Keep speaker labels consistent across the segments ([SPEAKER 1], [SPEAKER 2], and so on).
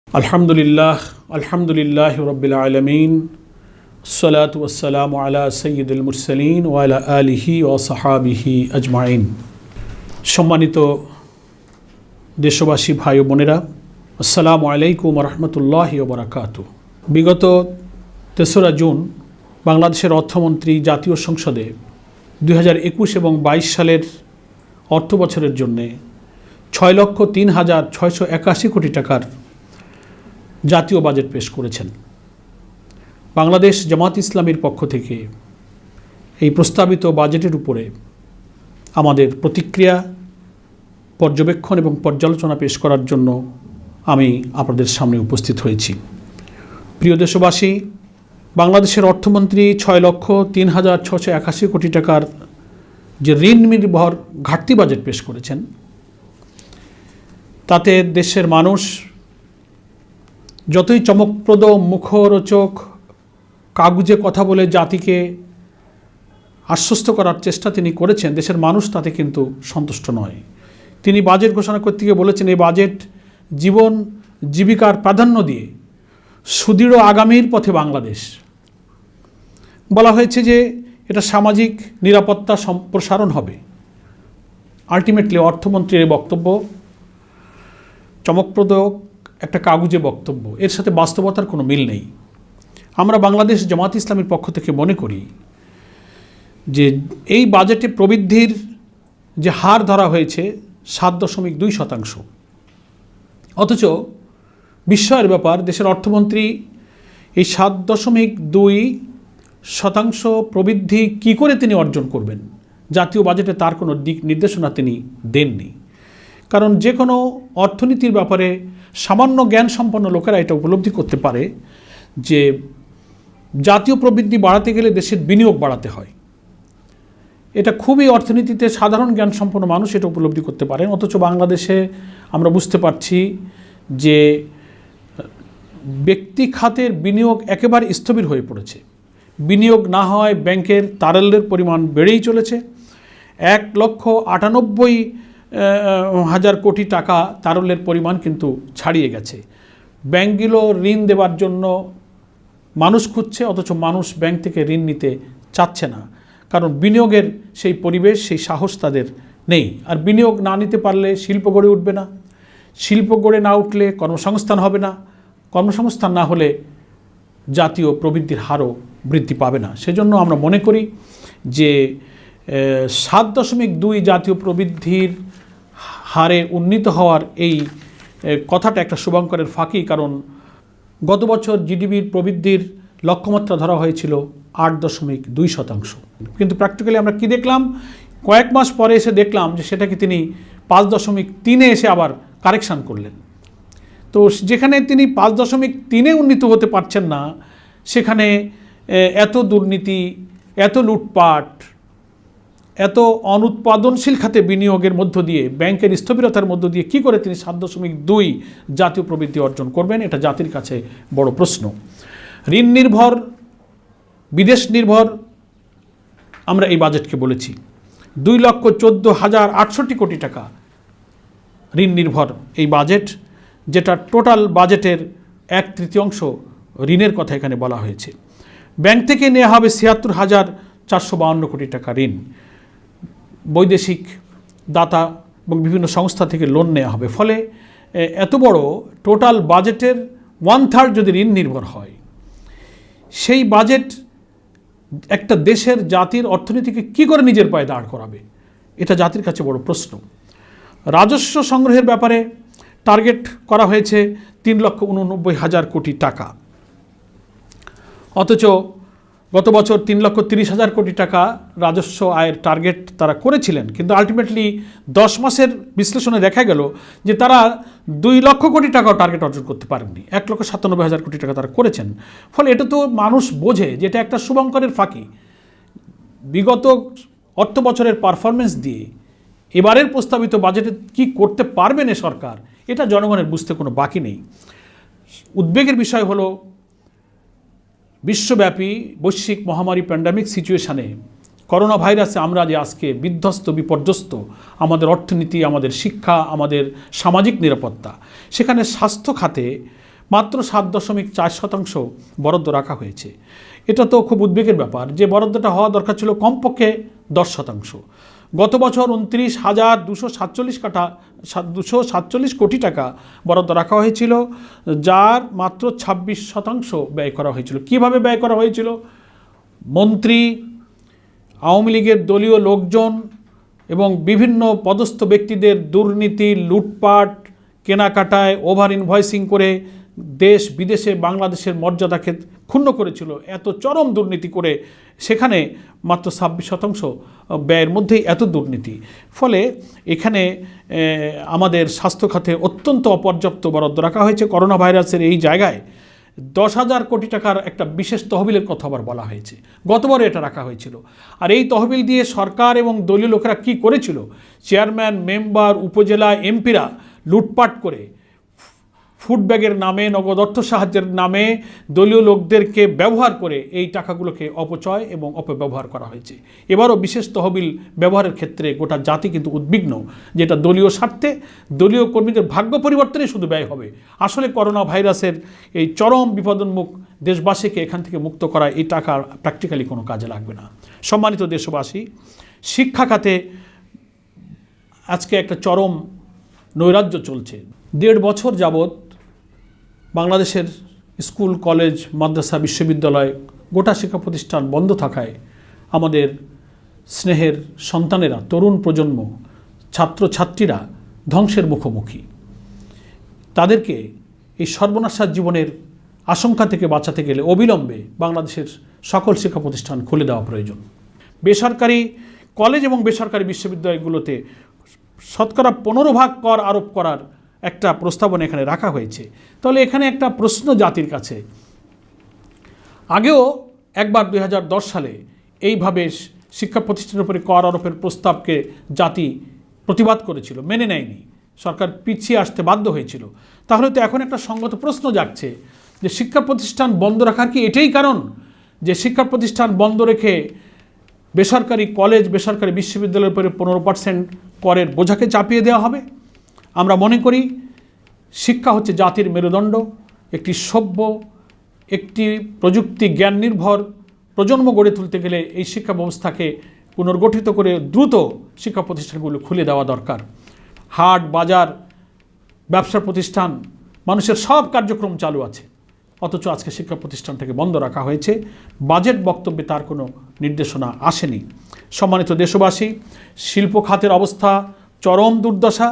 [SPEAKER 1] আলহামদুলিল্লাহ রব্বিল আলামিন সালাতু ওয়াসসালামু আলা সাইয়্যিদিল মুরসালিন ওয়া আলা আলিহি ওয়া সাহাবিহি আজমাইন। সম্মানিত দেশবাসী ভাই ও বোনেরা, আসসালামু আলাইকুম ওয়া রাহমাতুল্লাহি ওয়া বারাকাতুহু। বিগত ৩রা জুন বাংলাদেশের অর্থমন্ত্রী জাতীয় সংসদে 2021 এবং 22 সালের অর্থ বছরের জন্য 6,03,681 কোটি টাকার জাতীয় বাজেট পেশ করেছেন। বাংলাদেশ জামাত ইসলামীর পক্ষ থেকে এই প্রস্তাবিত বাজেটের উপরে আমাদের প্রতিক্রিয়া, পর্যবেক্ষণ এবং পর্যালোচনা পেশ করার জন্য আমি আপনাদের সামনে উপস্থিত হয়েছি। প্রিয় দেশবাসী, বাংলাদেশের অর্থমন্ত্রী 6,03,681 কোটি টাকার যে ঋণ নির্ভর ঘাটতি বাজেট পেশ করেছেন, তাতে দেশের মানুষ যতই চমকপ্রদ, মুখরোচক কাগুজে কথা বলে জাতিকে আশ্বস্ত করার চেষ্টা তিনি করেছেন, দেশের মানুষ তাতে কিন্তু সন্তুষ্ট নয়। তিনি বাজেট ঘোষণা করতে গিয়ে বলেছেন, এই বাজেট জীবন জীবিকার প্রাধান্য দিয়ে সুদৃঢ় আগামীর পথে বাংলাদেশ। বলা হয়েছে যে এটা সামাজিক নিরাপত্তা সম্প্রসারণ হবে। আলটিমেটলি অর্থমন্ত্রীর এই বক্তব্য চমকপ্রদ একটা কাগুজে বক্তব্য, এর সাথে বাস্তবতার কোনো মিল নেই। আমরা বাংলাদেশ জামাত ইসলামীর পক্ষ থেকে মনে করি যে এই বাজেটে প্রবৃদ্ধির যে হার ধরা হয়েছে 7.2%। অথচ বিস্ময়ের ব্যাপার, দেশের অর্থমন্ত্রী এই 7.2% প্রবৃদ্ধি কী করে তিনি অর্জন করবেন, জাতীয় বাজেটে তার কোনো দিক নির্দেশনা তিনি দেননি। কারণ যে কোনো অর্থনীতির ব্যাপারে সামান্য জ্ঞান সম্পন্ন লোকেরা এটা উপলব্ধি করতে পারে যে জাতীয় প্রবৃদ্ধি বাড়াতে গেলে দেশের বিনিয়োগ বাড়াতে হয়। এটা খুবই অর্থনীতিতে সাধারণ জ্ঞান সম্পন্ন মানুষ এটা উপলব্ধি করতে পারেন। অথচ বাংলাদেশে আমরা বুঝতে পারছি যে ব্যক্তি খাতের বিনিয়োগ একেবারে স্থবির হয়ে পড়েছে। বিনিয়োগ না হয় ব্যাংকের তারল্যের পরিমাণ বেড়েই চলেছে। 1,98,000 কোটি টাকা তারল্যের পরিমাণ কিন্তু ছাড়িয়ে গেছে। ব্যাংকগুলো ঋণ দেওয়ার জন্য মানুষ খুঁজছে, অথচ মানুষ ব্যাংক থেকে ঋণ নিতে চাচ্ছে না, কারণ বিনিয়োগের সেই পরিবেশ, সেই সাহস তাদের নেই। আর বিনিয়োগ না নিতে পারলে শিল্প গড়ে উঠবে না, শিল্প গড়ে না উঠলে কর্মসংস্থান হবে না, কর্মসংস্থান না হলে জাতীয় প্রবৃদ্ধির হারও বৃদ্ধি পাবে না। সেজন্য আমরা মনে করি যে 7.2 জাতীয় প্রবৃদ্ধির হারে উন্নীত হওয়ার এই কথাটা একটা শুভঙ্করের ফাঁকি। কারণ গত বছর জিডিপির প্রবৃদ্ধির লক্ষ্যমাত্রা ধরা হয়েছিল 8.2%, কিন্তু প্র্যাকটিক্যালি আমরা কি দেখলাম, কয়েক মাস পরে এসে দেখলাম যে সেটাকে তিনি 5.3 এসে আবার কারেকশান করলেন। তো যেখানে তিনি 5.3 উন্নীত হতে পারছেন না, সেখানে এত দুর্নীতি, এত লুটপাট, এত অনুৎপাদনশীল খাতে বিনিয়োগের মধ্য দিয়ে, ব্যাংকের স্থবিরতার মধ্য দিয়ে কী করে তিনি 7.2 জাতীয় প্রবৃদ্ধি অর্জন করবেন, এটা জাতির কাছে বড় প্রশ্ন। ঋণ নির্ভর, বিদেশ নির্ভর আমরা এই বাজেটকে বলেছি। 2,14,068 কোটি টাকা ঋণ নির্ভর এই বাজেট, যেটা টোটাল বাজেটের 1/3 ঋণের কথা এখানে বলা হয়েছে। ব্যাংক থেকে নেওয়া হবে 76,452 কোটি টাকা ঋণ, বৈদেশিক দাতা এবং বিভিন্ন সংস্থা থেকে লোন নেওয়া হবে। ফলে এত বড় টোটাল বাজেটের 1/3 যদি ঋণ নির্ভর হয়, সেই বাজেট একটা দেশের, জাতির অর্থনীতিকে কী করে নিজের পায়ে দাঁড় করাবে, এটা জাতির কাছে বড় প্রশ্ন। রাজস্ব সংগ্রহের ব্যাপারে টার্গেট করা হয়েছে 3,89,000 কোটি টাকা, অথচ গত বছর 3,30,000 কোটি টাকা রাজস্ব আয়ের টার্গেট তারা করেছিলেন, কিন্তু আলটিমেটলি 10 মাসের বিশ্লেষণে দেখা গেল যে তারা 2 লক্ষ কোটি টাকাও টার্গেট অর্জন করতে পারেননি। 1,97,000 কোটি টাকা তারা করেছেন। ফলে এটা তো মানুষ বোঝে যে এটা একটা শুভঙ্করের ফাঁকি। বিগত অর্থ বছরের পারফরমেন্স দিয়ে এবারের প্রস্তাবিত বাজেটে কি করতে পারবেন এ সরকার, এটা জনগণের বুঝতে কোনো বাকি নেই। উদ্বেগের বিষয় হলো, বিশ্বব্যাপী বৈশ্বিক মহামারী প্যান্ডামিক সিচুয়েশানে করোনা ভাইরাসে আমরা যে আজকে বিধ্বস্ত, বিপর্যস্ত, আমাদের অর্থনীতি, আমাদের শিক্ষা, আমাদের সামাজিক নিরাপত্তা, সেখানে স্বাস্থ্য খাতে মাত্র 7.4% বরাদ্দ রাখা হয়েছে। এটা তো খুব উদ্বেগের ব্যাপার যে বরাদ্দটা হওয়া দরকার ছিল কমপক্ষে 10%। গত বছর 29,247 কোটি টাকা বরাদ্দ রাখা হয়েছিল, যার মাত্র 26% ব্যয় করা হয়েছিল। কিভাবে ব্যয় করা হয়েছিল? মন্ত্রী, আওয়ামী লীগের দলীয় লোকজন এবং বিভিন্ন পদস্থ ব্যক্তিদের দুর্নীতি, লুটপাট, কেনাকাটায় ওভার ইনভয়েসিং করে দেশ বিদেশে বাংলাদেশের মর্যাদাকে ক্ষুণ্ণ করেছিল। এত চরম দুর্নীতি করে সেখানে মাত্র 26% ব্যয়ের মধ্যেই এত দুর্নীতি। ফলে এখানে আমাদের স্বাস্থ্য খাতে অত্যন্ত অপর্যাপ্ত বরাদ্দ রাখা হয়েছে। করোনা ভাইরাসের এই জায়গায় 10,000 কোটি টাকার একটা বিশেষ তহবিলের কথা আবার বলা হয়েছে। গতবারও এটা রাখা হয়েছিল। আর এই তহবিল দিয়ে সরকার এবং দলীয় লোকেরা কি করেছিল? চেয়ারম্যান, মেম্বার, উপজেলা এমপিরা লুটপাট করে ফুড ব্যাগের নামে, নগদ অর্থ সাহায্যের নামে দলীয় লোকদেরকে ব্যবহার করে এই টাকাগুলোকে অপচয় এবং অপব্যবহার করা হয়েছে। এবারও বিশেষ তহবিল ব্যবহারের ক্ষেত্রে গোটা জাতি কিন্তু উদ্বিগ্ন, যেটা দলীয় স্বার্থে, দলীয় কর্মীদের ভাগ্য পরিবর্তনে শুধু ব্যয় হবে। আসলে করোনা ভাইরাসের এই চরম বিপদোন্মুখ দেশবাসীকে এখান থেকে মুক্ত করা এই টাকা প্র্যাকটিক্যালি কোনো কাজে লাগবে না। সম্মানিত দেশবাসী, শিক্ষা খাতে আজকে একটা চরম নৈরাজ্য চলছে। 1.5 বছর যাবৎ বাংলাদেশের স্কুল, কলেজ, মাদ্রাসা, বিশ্ববিদ্যালয়, গোটা শিক্ষা প্রতিষ্ঠান বন্ধ থাকায় আমাদের স্নেহের সন্তানেরা, তরুণ প্রজন্ম, ছাত্রছাত্রীরা ধ্বংসের মুখোমুখি। তাদেরকে এই সর্বনাশার জীবনের আশঙ্কা থেকে বাঁচাতে গেলে অবিলম্বে বাংলাদেশের সকল শিক্ষা প্রতিষ্ঠান খুলে দেওয়া প্রয়োজন। বেসরকারি কলেজ এবং বেসরকারি বিশ্ববিদ্যালয়গুলোতে 15% কর আরোপ করার একটা প্রস্তাবনা এখানে রাখা হয়েছে। তাহলে এখানে একটা প্রশ্ন জাতির কাছে, আগেও একবার 2010 সালে এইভাবে শিক্ষা প্রতিষ্ঠানের উপরে কর আরোপের প্রস্তাবকে জাতি প্রতিবাদ করেছিল, মেনে নেয়নি, সরকার পিছিয়ে আসতে বাধ্য হয়েছিল। তাহলে তো এখন একটা সঙ্গত প্রশ্ন জাগছে যে শিক্ষা প্রতিষ্ঠান বন্ধ রাখার কি এটাই কারণ যে শিক্ষা প্রতিষ্ঠান বন্ধ রেখে বেসরকারি কলেজ, বেসরকারি বিশ্ববিদ্যালয়ের উপরে 15% করের বোঝাকে চাপিয়ে দেওয়া হবে? আমরা মনে করি শিক্ষা হচ্ছে জাতির মেরুদণ্ড। একটি সভ্য, একটি প্রযুক্তি জ্ঞান নির্ভর প্রজন্ম গড়ে তুলতে গেলে এই শিক্ষা ব্যবস্থাকে পুনর্গঠিত করে দ্রুত শিক্ষা প্রতিষ্ঠানগুলো খুলে দেওয়া দরকার। হাট, বাজার, ব্যবসা প্রতিষ্ঠান, মানুষের সব কার্যক্রম চালু আছে, অথচ আজকে শিক্ষা প্রতিষ্ঠানটাকে বন্ধ রাখা হয়েছে। বাজেট বক্তব্যে তার কোনো নির্দেশনা আসেনি। সম্মানিত দেশবাসী, শিল্প খাতের অবস্থা চরম দুর্দশা।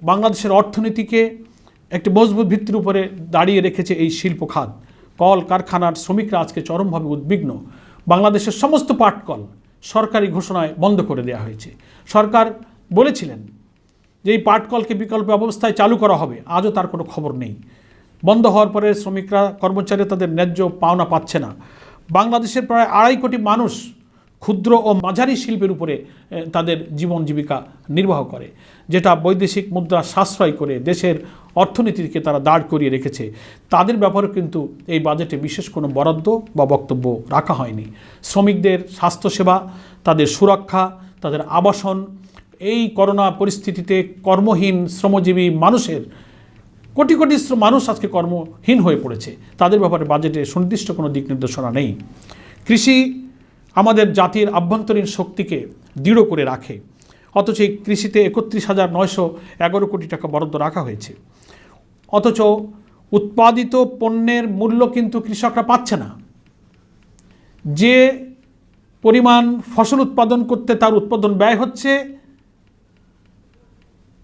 [SPEAKER 1] বাংলাদেশের অর্থনীতিকে একটি মজবুত ভিত্তির উপরে দাঁড়িয়ে রেখেছে এই শিল্প খাত। কল কারখানার শ্রমিকরা আজকে চরমভাবে উদ্বিগ্ন। বাংলাদেশের সমস্ত পাটকল সরকারি ঘোষণায় বন্ধ করে দেওয়া হয়েছে। সরকার বলেছিলেন যে এই পাটকলকে বিকল্প অবস্থায় চালু করা হবে, আজও তার কোনো খবর নেই। বন্ধ হওয়ার পরে শ্রমিকরা, কর্মচারীরা তাদের ন্যায্য পাওনা পাচ্ছে না। বাংলাদেশের প্রায় 2.5 কোটি মানুষ ক্ষুদ্র ও মাঝারি শিল্পের উপরে তাদের জীবন জীবিকা নির্বাহ করে, যেটা বৈদেশিক মুদ্রা সাশ্রয় করে দেশের অর্থনীতিকে তারা দাঁড় করিয়ে রেখেছে। তাদের ব্যাপারে কিন্তু এই বাজেটে বিশেষ কোনো বরাদ্দ বা বক্তব্য রাখা হয়নি। শ্রমিকদের স্বাস্থ্যসেবা, তাদের সুরক্ষা, তাদের আবাসন, এই করোনা পরিস্থিতিতে কর্মহীন শ্রমজীবী মানুষের কোটি কোটি মানুষ আজকে কর্মহীন হয়ে পড়েছে। তাদের ব্যাপারে বাজেটে সুনির্দিষ্ট কোনো দিক নির্দেশনা নেই। কৃষি আমাদের জাতির আভ্যন্তরীণ শক্তিকে দৃঢ় করে রাখে, অথচ এই কৃষিতে 31,911 কোটি টাকা বরাদ্দ রাখা হয়েছে। অথচ উৎপাদিত পণ্যের মূল্য কিন্তু কৃষকরা পাচ্ছে না। যে পরিমাণ ফসল উৎপাদন করতে তার উৎপাদন ব্যয় হচ্ছে,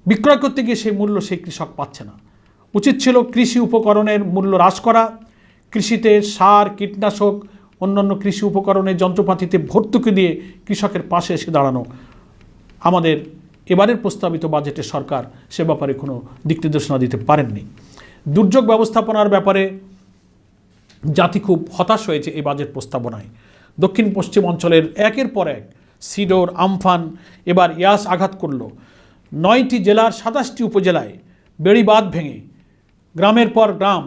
[SPEAKER 1] বিক্রয় করতে গিয়ে সেই মূল্য সেই কৃষক পাচ্ছে না। উচিত ছিল কৃষি উপকরণের মূল্য হ্রাস করা, কৃষিতে সার, কীটনাশক, অন্যান্য কৃষি উপকরণের যন্ত্রপাতিতে ভর্তুকি দিয়ে কৃষকের পাশে এসে দাঁড়ানো। আমাদের এবারের প্রস্তাবিত বাজেটে সরকার সে ব্যাপারে কোনো দিক নির্দেশনা দিতে পারেননি। দুর্যোগ ব্যবস্থাপনার ব্যাপারে জাতি খুব হতাশ হয়েছে এই বাজেট প্রস্তাবনায়। দক্ষিণ পশ্চিম অঞ্চলের একের পর এক সিডর, আমফান, এবার ইয়াস আঘাত করল। 9টি জেলার 27টি উপজেলায় বেড়িবাঁধ ভেঙে গ্রামের পর গ্রাম,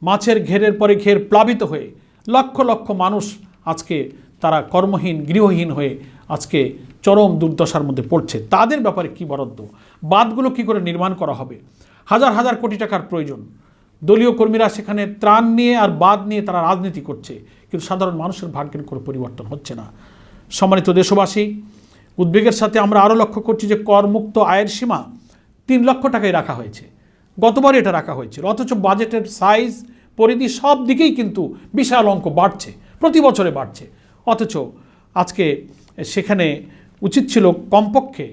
[SPEAKER 1] মাছের ঘেরের পরে ঘের প্লাবিত হয়ে লক্ষ লক্ষ মানুষ আজকে তারা কর্মহীন, গৃহহীন হয়ে আজকে চরম দুর্দশার মধ্যে পড়ছে। তাদের ব্যাপারে কি বরাদ্দ? বাঁধগুলো কি করে নির্মাণ করা হবে? হাজার হাজার কোটি টাকার প্রয়োজন। দলীয় কর্মীরা সেখানে ত্রাণ নিয়ে আর বাদ নিয়ে তারা রাজনীতি করছে, কিন্তু সাধারণ মানুষের ভাগ্যের কোনো পরিবর্তন হচ্ছে না। সম্মানিত দেশবাসী, উদ্বেগের সাথে আমরা আরও লক্ষ্য করছি যে করমুক্ত আয়ের সীমা 3 লক্ষ টাকায় রাখা হয়েছে। গতবার এটা রাখা হয়েছিল, অথচ বাজেটের সাইজ, পরিধি সব দিকেই কিন্তু বিশাল অঙ্ক বাড়ছে, প্রতি বছরে বাড়ছে। অথচ আজকে সেখানে উচিত ছিল কমপক্ষে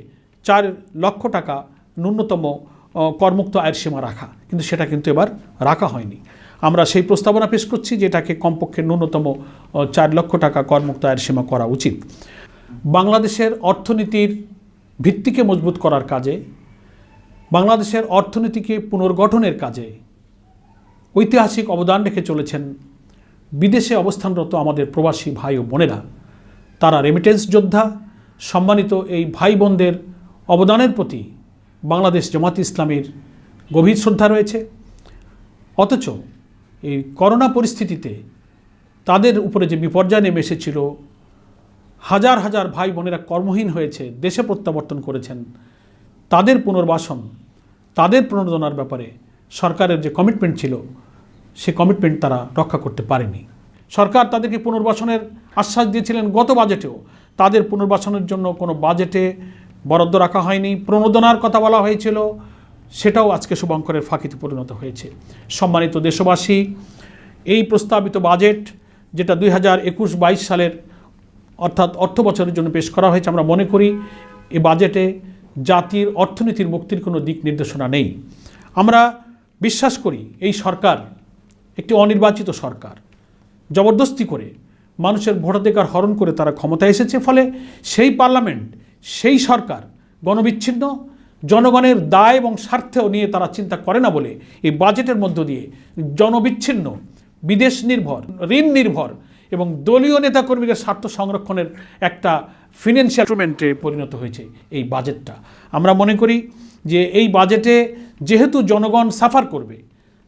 [SPEAKER 1] 4 লক্ষ টাকা ন্যূনতম করমুক্ত আয়ের সীমা রাখা, কিন্তু সেটা কিন্তু এবার রাখা হয়নি। আমরা সেই প্রস্তাবনা পেশ করছি যে এটাকে কমপক্ষে ন্যূনতম 4 লক্ষ টাকা করমুক্ত আয়ের সীমা করা উচিত। বাংলাদেশের অর্থনীতির ভিত্তিকে মজবুত করার কাজে, বাংলাদেশের অর্থনীতিকে পুনর্গঠনের কাজে ঐতিহাসিক অবদান রেখে চলেছেন বিদেশে অবস্থানরত আমাদের প্রবাসী ভাই ও বোনেরা। তারা রেমিটেন্স যোদ্ধা। সম্মানিত এই ভাই বোনদের অবদানের প্রতি বাংলাদেশ জামাত ইসলামীর গভীর শ্রদ্ধা রয়েছে। অথচ এই করোনা পরিস্থিতিতে তাদের উপরে যে বিপর্যয় নেমে এসেছিল, হাজার হাজার ভাই বোনেরা কর্মহীন হয়েছে, দেশে প্রত্যাবর্তন করেছেন, তাদের পুনর্বাসন, তাদের প্রণোদনার ব্যাপারে সরকারের যে কমিটমেন্ট ছিল, সে কমিটমেন্ট তারা রক্ষা করতে পারেনি। সরকার তাদেরকে পুনর্বাসনের আশ্বাস দিয়েছিলেন গত বাজেটেও, তাদের পুনর্বাসনের জন্য কোনো বাজেটে বরাদ্দ রাখা হয়নি। প্রণোদনার কথা বলা হয়েছিল, সেটাও আজকে শুভঙ্করের ফাঁকিতে পরিণত হয়েছে। সম্মানিত দেশবাসী, এই প্রস্তাবিত বাজেট যেটা 2021-22 সালের অর্থাৎ অর্থ বছরের জন্য পেশ করা হয়েছে, আমরা মনে করি এই বাজেটে জাতির অর্থনীতির মুক্তির কোনো দিক নির্দেশনা নেই। আমরা বিশ্বাস করি এই সরকার একটি অনির্বাচিত সরকার, জবরদস্তি করে মানুষের ভোটাধিকার হরণ করে তারা ক্ষমতায় এসেছে। ফলে সেই পার্লামেন্ট, সেই সরকার গণবিচ্ছিন্ন, জনগণের দায় এবং স্বার্থেও নিয়ে তারা চিন্তা করে না বলে এই বাজেটের মধ্য দিয়ে জনবিচ্ছিন্ন, বিদেশ নির্ভর, ঋণ নির্ভর এবং দলীয় নেতাকর্মীদের স্বার্থ সংরক্ষণের একটা ফিনান্সিয়াল ইনস্ট্রুমেন্টে পরিণত হয়েছে এই বাজেটটা। আমরা মনে করি যে এই বাজেটে যেহেতু জনগণ সাফার করবে,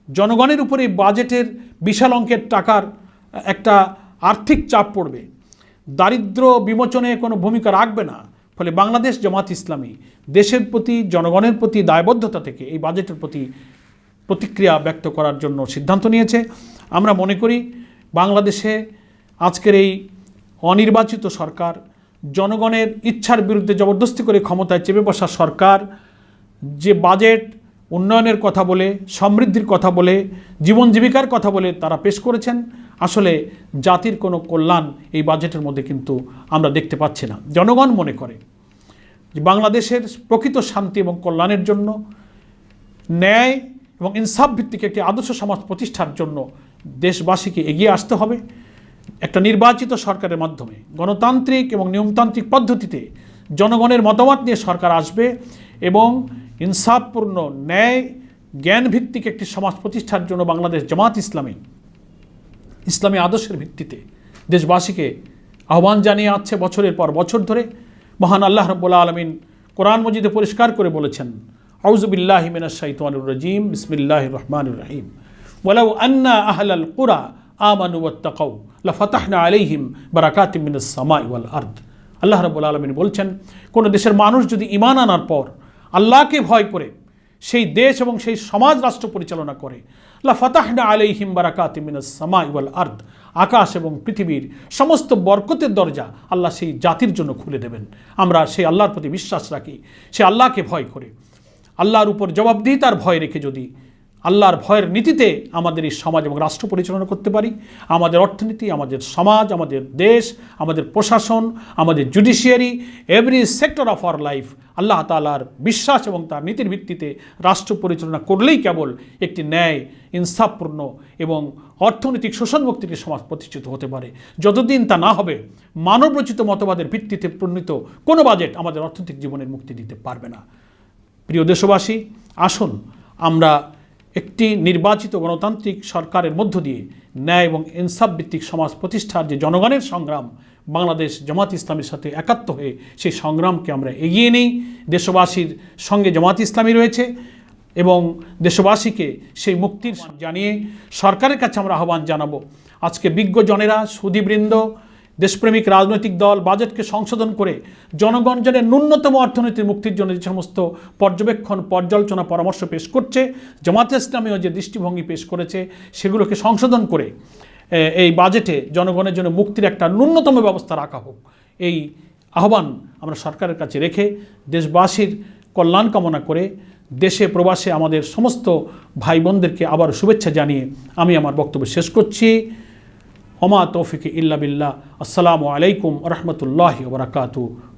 [SPEAKER 1] জনগণের উপরে এই বাজেটের বিশাল অঙ্কের টাকার একটা আর্থিক চাপ পড়বে, দারিদ্র বিমোচনে কোনো ভূমিকা রাখবে না। ফলে বাংলাদেশ জামাত ইসলামী দেশের প্রতি, জনগণের প্রতি দায়বদ্ধতা থেকে এই বাজেটের প্রতি প্রতিক্রিয়া ব্যক্ত করার জন্য সিদ্ধান্ত নিয়েছে। আমরা মনে করি বাংলাদেশে আজকের এই অনির্বাচিত সরকার, জনগণের ইচ্ছার বিরুদ্ধে জবরদস্তি করে ক্ষমতায় চেপে বসা সরকার যে বাজেট উন্নয়নের কথা বলে, সমৃদ্ধির কথা বলে, জীবন জীবিকার কথা বলে তারা পেশ করেছেন, আসলে জাতির কোনো কল্যাণ এই বাজেটের মধ্যে কিন্তু আমরা দেখতে পাচ্ছি না। জনগণ মনে করে যে বাংলাদেশের প্রকৃত শান্তি এবং কল্যাণের জন্য, ন্যায় এবং ইনসাফ ভিত্তিক একটি আদর্শ সমাজ প্রতিষ্ঠার জন্য দেশবাসীকে এগিয়ে আসতে হবে। একটা নির্বাচিত সরকারের মাধ্যমে গণতান্ত্রিক এবং নিয়মতান্ত্রিক পদ্ধতিতে জনগণের মতামত নিয়ে সরকার আসবে এবং ইনসাফপূর্ণ, ন্যায়, জ্ঞানভিত্তিক একটি সমাজ প্রতিষ্ঠার জন্য বাংলাদেশ জামাত ইসলামী আদর্শের ভিত্তিতে দেশবাসীকে আহ্বান জানিয়ে আসছে বছরের পর বছর ধরে। মহান আল্লাহ রাব্বুল আলামিন কোরআন মজিদে পরিষ্কার করে বলেছেন, আউযু বিল্লাহি মিনাশ শাইতানির রাজিম, বিসমিল্লাহির রহমানির রহিম, ওয়ালাউ আন্না আহলাল কুরা আমানু ওয়াত্তাকাউ লাফাতাহনা আলাইহিম বারাকাতিম মিনাস সামাই ওয়াল আরদ। আল্লাহ রাব্বুল আলামিন বলছেন, কোন দেশের মানুষ যদি ঈমান আনার পর আল্লাহকে ভয় করে সেই দেশ এবং সেই সমাজ রাষ্ট্র পরিচালনা করে, লাফাতাহনা আলাইহিম বারাকাতিম মিনাস সামাই ওয়াল আরদ, আকাশ এবং পৃথিবীর সমস্ত বরকতের দরজা আল্লাহ সেই জাতির জন্য খুলে দেবেন। আমরা সেই আল্লাহর প্রতি বিশ্বাস রাখি, সে আল্লাহকে ভয় করে, আল্লাহর উপর জবাবদিহিতার ভয় রেখে যদি আল্লাহর ভয়ের নীতিতে আমাদের এই সমাজ এবং রাষ্ট্র পরিচালনা করতে পারি, আমাদের অর্থনীতি, আমাদের সমাজ, আমাদের দেশ, আমাদের প্রশাসন, আমাদের judiciary, every sector of our life Allah তাআলার বিশ্বাস এবং তার নীতির ভিত্তিতে রাষ্ট্র পরিচালনা করলেই কেবল একটি ন্যায়, ইনসাফপূর্ণ এবং অর্থনৈতিক শোষণমুক্ত একটি সমাজ প্রতিষ্ঠিত হতে পারে। যতদিন তা না হবে, মানবরচিত মতবাদের ভিত্তিতে প্রণীত কোনো বাজেট আমাদের অর্থনৈতিক জীবনের মুক্তি দিতে পারবে না। প্রিয় দেশবাসী, আসুন আমরা একটি নির্বাচিত গণতান্ত্রিক সরকারের মধ্য দিয়ে ন্যায় এবং ইনসাফ ভিত্তিক সমাজ প্রতিষ্ঠার যে জনগণের সংগ্রাম, বাংলাদেশ জামাত ইসলামীর সাথে একাত্ম হয়ে সেই সংগ্রামকে আমরা এগিয়ে নিই। দেশবাসীর সঙ্গে জামাত ইসলামী রয়েছে এবং দেশবাসীকে সেই মুক্তির জানিয়ে সরকারের কাছে আমরা আহ্বান জানাবো। আজকে বিজ্ঞজনেরা, সুধীবৃন্দ, দেশপ্রেমিক রাজনৈতিক দল বাজেটকে সংশোধন করে জনগণ যেন ন্যূনতম অর্থনীতির মুক্তির জন্য যে সমস্ত পর্যবেক্ষণ, পর্যালোচনা, পরামর্শ পেশ করছে, জামায়াতে ইসলামীও যে দৃষ্টিভঙ্গি পেশ করেছে, সেগুলোকে সংশোধন করে এই বাজেটে জনগণের জন্য মুক্তির একটা ন্যূনতম ব্যবস্থা রাখা হোক, এই আহ্বান আমরা সরকারের কাছে রেখে দেশবাসীর কল্যাণ কামনা করে দেশে প্রবাসে আমাদের সমস্ত ভাই বোনদেরকে আবার শুভেচ্ছা জানিয়ে আমি আমার বক্তব্য শেষ করছি। ওমা তৌফিক ইল্লা বিল্লাহ। আসসালামু আলাইকুম ওয়া রাহমাতুল্লাহি ওয়া বারাকাতুহু।